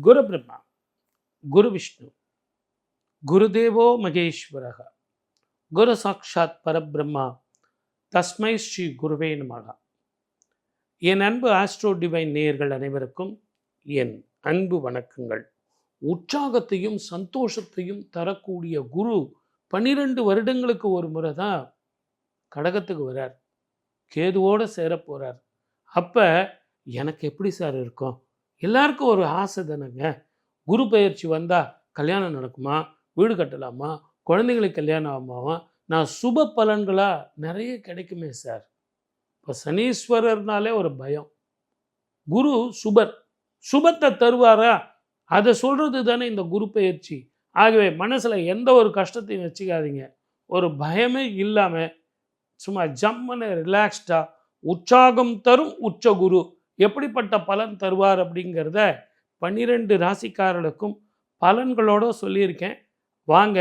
குரு பிரம்மா, குரு விஷ்ணு, குருதேவோ மகேஸ்வரக, குரு சாட்சாத் பரபிரம்மா, தஸ்மை ஸ்ரீ குருவே நமக. என் அன்பு ஆஸ்ட்ரோ டிவைன் நேயர்கள் அனைவருக்கும் என் அன்பு வணக்கங்கள். உற்சாகத்தையும் சந்தோஷத்தையும் தரக்கூடிய குரு 12 வருடங்களுக்கு ஒரு முறை தான் கடகத்துக்கு வரார், கேதுவோடு சேர போகிறார். அப்போ எனக்கு எப்படி சார் இருக்கும்? எல்லாருக்கும் ஒரு ஆசை தானேங்க. குரு பெயர்ச்சி வந்தால் கல்யாணம் நடக்குமா, வீடு கட்டலாமா, குழந்தைங்களுக்கு கல்யாணம் ஆகுமா, நான் சுப பலன்களாக நிறைய கிடைக்குமே சார். இப்போ சனீஸ்வரர்னாலே ஒரு பயம். குரு சுபர், சுபத்தை தருவாரா அதை சொல்கிறது தானே இந்த குரு பெயர்ச்சி. ஆகவே மனசில் எந்த ஒரு கஷ்டத்தையும் வச்சுக்காதீங்க. ஒரு பயமே இல்லாமல் சும்மா ஜம்முன்னு ரிலாக்ஸ்டாக உற்சாகம் தரும் உச்ச குரு எப்படிப்பட்ட பலன் தருவார் அப்படிங்கிறத 12 ராசிக்காரர்களுக்கும் பலன்களோடு சொல்லியிருக்கேன். வாங்க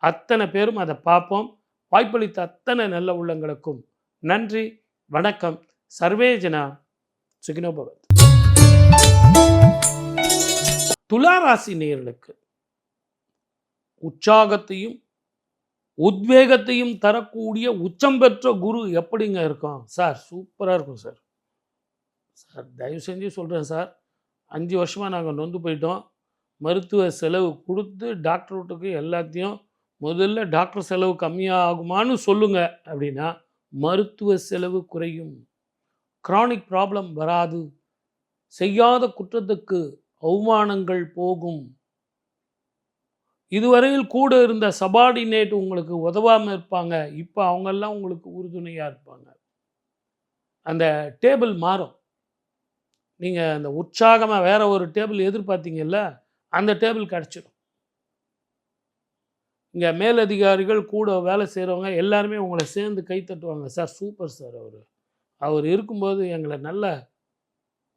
அத்தனை பேரும் அதை பார்ப்போம். வாய்ப்பளித்த அத்தனை நல்ல உள்ளங்களுக்கும் நன்றி, வணக்கம். சர்வேஜனா சுகினோ பவத். துலா ராசி நேயர்களுக்கு உற்சாகத்தையும் உத்வேகத்தையும் தரக்கூடிய உச்சம் பெற்ற குரு எப்படிங்க இருக்கும் சார்? சூப்பராக இருக்கும் சார். சார் தயவு செஞ்சு சொல்கிறேன் சார், 5 வருஷமாக நாங்கள் நொந்து போயிட்டோம். மருத்துவ செலவு கொடுத்து டாக்டர் வீட்டுக்கு எல்லாத்தையும் முதல்ல டாக்டர் செலவு கம்மியாக ஆகுமான்னு சொல்லுங்கள் அப்படின்னா மருத்துவ செலவு குறையும், கிரானிக் ப்ராப்ளம் வராது, செய்யாத குற்றத்துக்கு அவமானங்கள் போகும். இதுவரையில் கூட இருந்த சபார்டினேட் உங்களுக்கு உதவாமல் இருப்பாங்க, இப்போ அவங்கெல்லாம் உங்களுக்கு உறுதுணையாக இருப்பாங்க. அந்த டேபிள் மாறும். நீங்கள் அந்த உற்சாகமாக வேற ஒரு டேபிள் எதிர்பார்த்தீங்கல்ல, அந்த டேபிள் கிடச்சிடும். இங்கே மேலதிகாரிகள் கூட வேலை செய்கிறவங்க எல்லாருமே உங்களை சேர்ந்து கை தட்டுவாங்க. சார் சூப்பர் சார், அவர் இருக்கும்போது எங்களை நல்ல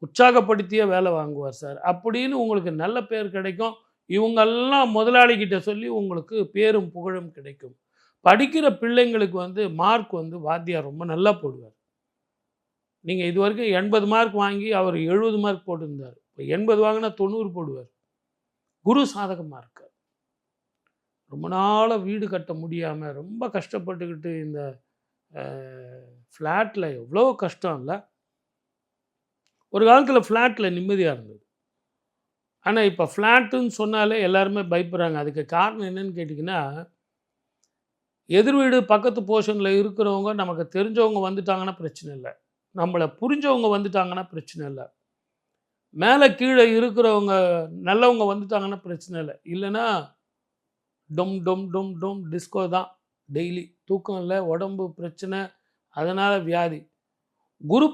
உற்சாகப்படுத்தியே வேலை வாங்குவார் சார் அப்படின்னு உங்களுக்கு நல்ல பேர் கிடைக்கும். இவங்கெல்லாம் முதலாளிகிட்ட சொல்லி உங்களுக்கு பேரும் புகழும் கிடைக்கும். படிக்கிற பிள்ளைங்களுக்கு மார்க் வாத்தியார் ரொம்ப நல்லா போடுவார். நீங்கள் இது வரைக்கும் 80 மார்க் வாங்கி அவர் 70 மார்க் போட்டிருந்தார், இப்போ 80 வாங்கினா 90 போடுவார். குரு சாதகமாக இருக்கார். ரொம்ப நாளாக வீடு கட்ட முடியாமல் ரொம்ப கஷ்டப்பட்டுக்கிட்டு இந்த ஃப்ளாட்டில் எவ்வளோ கஷ்டம் இல்லை. ஒரு காலத்தில் ஃப்ளாட்டில் நிம்மதியாக இருந்தது. ஆனால் இப்போ ஃப்ளாட்டுன்னு சொன்னாலே எல்லாருமே பயப்படுறாங்க. அதுக்கு காரணம் என்னன்னு கேட்டிங்கன்னா, எதிர் வீடு பக்கத்து போர்ஷனில் இருக்கிறவங்க நமக்கு தெரிஞ்சவங்க வந்துட்டாங்கன்னா பிரச்சனை இல்லை, நம்மளை புரிஞ்சவங்க வந்துட்டாங்கன்னா பிரச்சனை இல்லை, மேலே கீழே இருக்கிறவங்க நல்லவங்க வந்துட்டாங்கன்னா பிரச்சனை இல்லை. இல்லைன்னா டொம் டொம் டொம் டொம் டிஸ்கோ தான். டெய்லி தூக்கம் இல்லை, உடம்பு பிரச்சனை, அதனால் வியாதி. குரு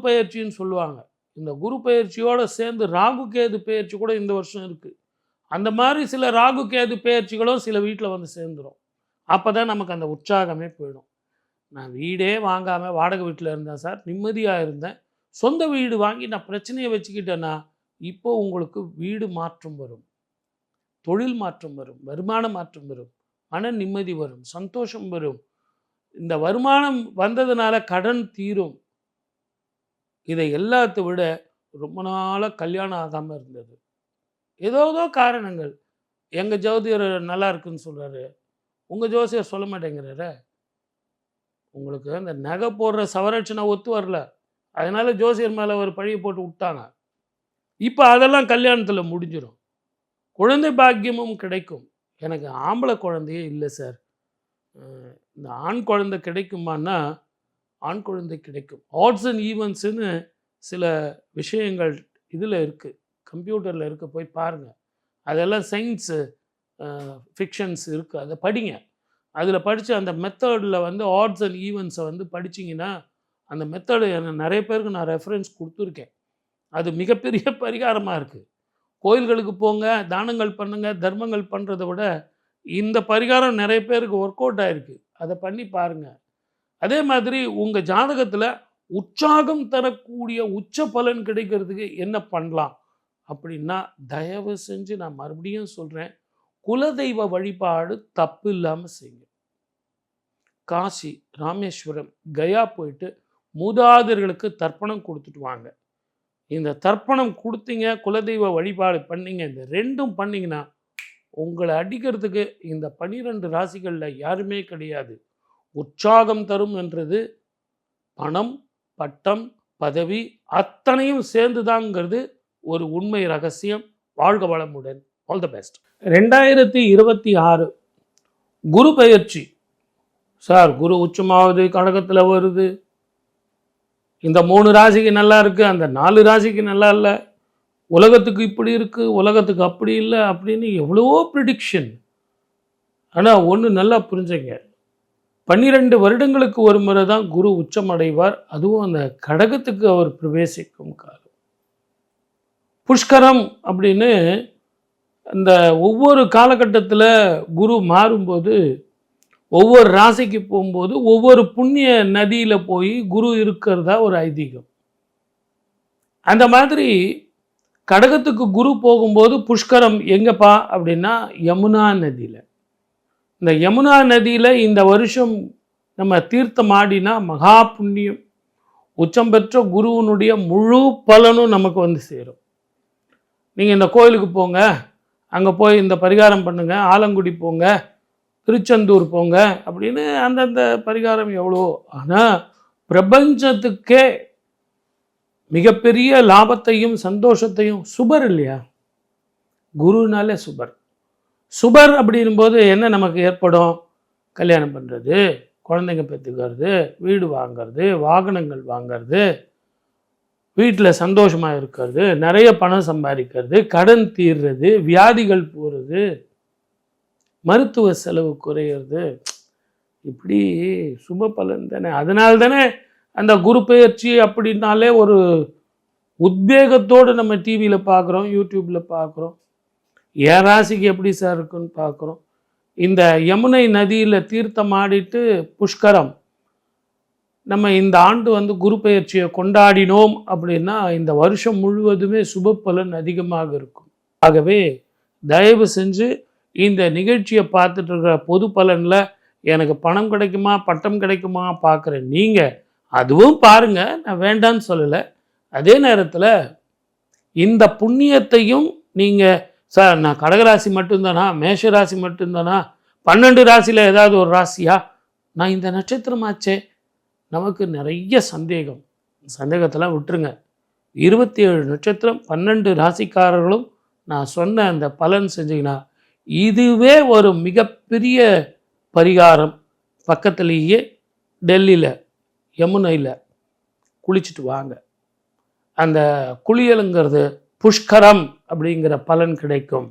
பெயர்ச்சின்னு சொல்லுவாங்க. இந்த குரு பெயர்ச்சியோடு சேர்ந்து ராகு கேது பெயர்ச்சி கூட இந்த வருஷம் இருக்குது. அந்த மாதிரி சில ராகு கேது பெயர்ச்சிகளும் சில வீட்டில் வந்து சேர்ந்துடும். அப்போ தான் நமக்கு அந்த உற்சாகமே போயிடும். நான் வீடே வாங்காமல் வாடகை வீட்டில் இருந்தேன் சார், நிம்மதியாக இருந்தேன். சொந்த வீடு வாங்கி நான் பிரச்சனையை வச்சுக்கிட்டேன்னா இப்போது உங்களுக்கு வீடு மாற்றம் வரும், தொழில் மாற்றம் வரும், வருமான மாற்றம் வரும், மன நிம்மதி வரும், சந்தோஷம் வரும். இந்த வருமானம் வந்ததுனால கடன் தீரும். இதை எல்லாத்தை விட ரொம்ப நாளாக கல்யாணம் ஆகாமல் இருந்தது, ஏதோ காரணங்கள். எங்கள் ஜோதியர் நல்லா இருக்குன்னு சொல்கிறாரு, உங்கள் ஜோசியர் சொல்ல மாட்டேங்கிறார. உங்களுக்கு அந்த நகை போடுற சவரட்சணை ஒத்து வரல, அதனால் ஜோசியர் மேலே ஒரு பழியை போட்டு விட்டாங்க. இப்போ அதெல்லாம் கல்யாணத்தில் முடிஞ்சிடும், குழந்தை பாக்கியமும் கிடைக்கும். எனக்கு ஆம்பளை குழந்தையே இல்லை சார், இந்த ஆண் குழந்தை கிடைக்குமான்னா ஆண் குழந்தை கிடைக்கும். ஆட்ஸ் அண்ட் ஈவெண்ட்ஸுன்னு சில விஷயங்கள் இதில் இருக்குது, கம்ப்யூட்டரில் இருக்க, போய் பாருங்கள். அதெல்லாம் சயின்ஸு ஃபிக்ஷன்ஸ் இருக்குது, அதை படிங்க. அதில் படித்து அந்த மெத்தடில் ஆட்ஸ் அண்ட் ஈவெண்ட்ஸை படிச்சிங்கன்னா, அந்த மெத்தடு நிறைய பேருக்கு நான் ரெஃபரன்ஸ் கொடுத்துருக்கேன். அது மிகப்பெரிய பரிகாரமாக இருக்குது. கோயில்களுக்கு போங்க, தானங்கள் பண்ணுங்கள், தர்மங்கள் பண்ணுறதை விட இந்த பரிகாரம் நிறைய பேருக்கு ஒர்க் அவுட் ஆகிருக்கு, அதை பண்ணி பாருங்கள். அதே மாதிரி உங்கள் ஜாதகத்தில் உற்சாகம் தரக்கூடிய உச்ச பலன் கிடைக்கிறதுக்கு என்ன பண்ணலாம் அப்படின்னா, தயவு செஞ்சு நான் மறுபடியும் சொல்கிறேன், குலதெய்வ வழிபாடு தப்பு இல்லாமல் செய்யுங்க. காசி, ராமேஸ்வரம், கயா போயிட்டு மூதாதையர்களுக்கு தர்ப்பணம் கொடுத்துட்டு வாங்க. இந்த தர்ப்பணம் கொடுத்தீங்க, குலதெய்வ வழிபாடு பண்ணீங்க, இந்த 2ம் பண்ணீங்கன்னா, உங்கள அடிக்கிறதுக்கு இந்த 12 ராசிகள்ல யாருமே கிடையாது. உற்சாகம் தரும் என்றது பணம், பட்டம், பதவி அத்தனையும் சேர்ந்துதாங்கிறது ஒரு உண்மை ரகசியம். வாழ்க வளமுடன். All the best. 2026 குரு பெயர்ச்சி. சார் குரு உச்சமாவது, கடகத்தில் வருது. இந்த 3 ராசிக்கு நல்லா இருக்குது, அந்த 4 ராசிக்கு நல்லா இல்லை, உலகத்துக்கு இப்படி இருக்குது, உலகத்துக்கு அப்படி இல்லை அப்படின்னு எவ்வளவோ ப்ரிடிக்ஷன். ஆனால் ஒன்று நல்லா புரிஞ்சுங்க, 12 வருடங்களுக்கு ஒரு முறை தான் குரு உச்சமடைவார். அதுவும் அந்த கடகத்துக்கு அவர் பிரவேசிக்கும் காலம். புஷ்கரம் அப்படின்னு அந்த ஒவ்வொரு காலகட்டத்தில் குரு மாறும்போது, ஒவ்வொரு ராசிக்கு போகும்போது ஒவ்வொரு புண்ணிய நதியில் போய் குரு இருக்கிறதா ஒரு ஐதீகம். அந்த மாதிரி கடகத்துக்கு குரு போகும்போது புஷ்கரம் எங்கப்பா அப்படின்னா யமுனா நதியில். இந்த யமுனா நதியில் இந்த வருஷம் நம்ம தீர்த்தம் ஆடினா மகா புண்ணியம். உச்சம் பெற்ற குருவனுடைய முழு பலனும் நமக்கு வந்து சேரும். நீங்கள் இந்த கோயிலுக்கு போங்க, அங்கே போய் இந்த பரிகாரம் பண்ணுங்க, ஆலங்குடி போங்க, திருச்செந்தூர் போங்க அப்படின்னு அந்தந்த பரிகாரம் எவ்வளோ. ஆனால் பிரபஞ்சத்துக்கே மிகப்பெரிய லாபத்தையும் சந்தோஷத்தையும் சுபர் இல்லையா, குருனாலே சுபர். சுபர் அப்படின்போது என்ன நமக்கு ஏற்படும்? கல்யாணம் பண்ணுறது, குழந்தைங்க பெற்றுக்கிறது, வீடு வாங்கிறது, வாகனங்கள் வாங்கிறது, வீட்டில் சந்தோஷமாக இருக்கிறது, நிறைய பணம் சம்பாதிக்கிறது, கடன் தீர்றது, வியாதிகள் போகிறது, மருத்துவ செலவு குறையிறது. இப்படி சுப பலன் தானே. அதனால தானே அந்த குரு பெயர்ச்சி அப்படின்னாலே ஒரு உத்வேகத்தோடு நம்ம டிவியில் பார்க்குறோம், யூடியூப்பில் பார்க்குறோம். என் ராசிக்கு எப்படி சார் இருக்குன்னு பார்க்குறோம். இந்த யமுனை நதியில் தீர்த்தம் ஆடிட்டு புஷ்கரம் நம்ம இந்த ஆண்டு வந்து குரு பெயர்ச்சியை கொண்டாடினோம் அப்படின்னா இந்த வருஷம் முழுவதுமே சுப பலன் அதிகமாக இருக்கும். ஆகவே தயவு செஞ்சு இந்த நிகழ்ச்சியை பார்த்துட்டு இருக்கிற பொது பலனில் எனக்கு பணம் கிடைக்குமா, பட்டம் கிடைக்குமா பார்க்குறேன். நீங்கள் அதுவும் பாருங்கள், நான் வேண்டான்னு சொல்லலை. அதே நேரத்தில் இந்த புண்ணியத்தையும் நீங்கள், சார் நான் கடகராசி மட்டும்தானா, மேஷ ராசி மட்டும்தானா, 12 ராசியில் ஏதாவது ஒரு ராசியா, நான் இந்த நட்சத்திரமாச்சே, நமக்கு நிறைய சந்தேகம். சந்தேகத்தெல்லாம் விட்டுருங்க. 27 நட்சத்திரம் 12 ராசிக்காரர்களும் நான் சொன்ன அந்த பலன் செஞ்சீங்கன்னா இதுவே ஒரு மிகப்பெரிய பரிகாரம். பக்கத்துலேயே டெல்லியில் யமுனையில் குளிச்சுட்டு வாங்க. அந்த குளியலுங்கிறது புஷ்கரம் அப்படிங்கிற பலன் கிடைக்கும்.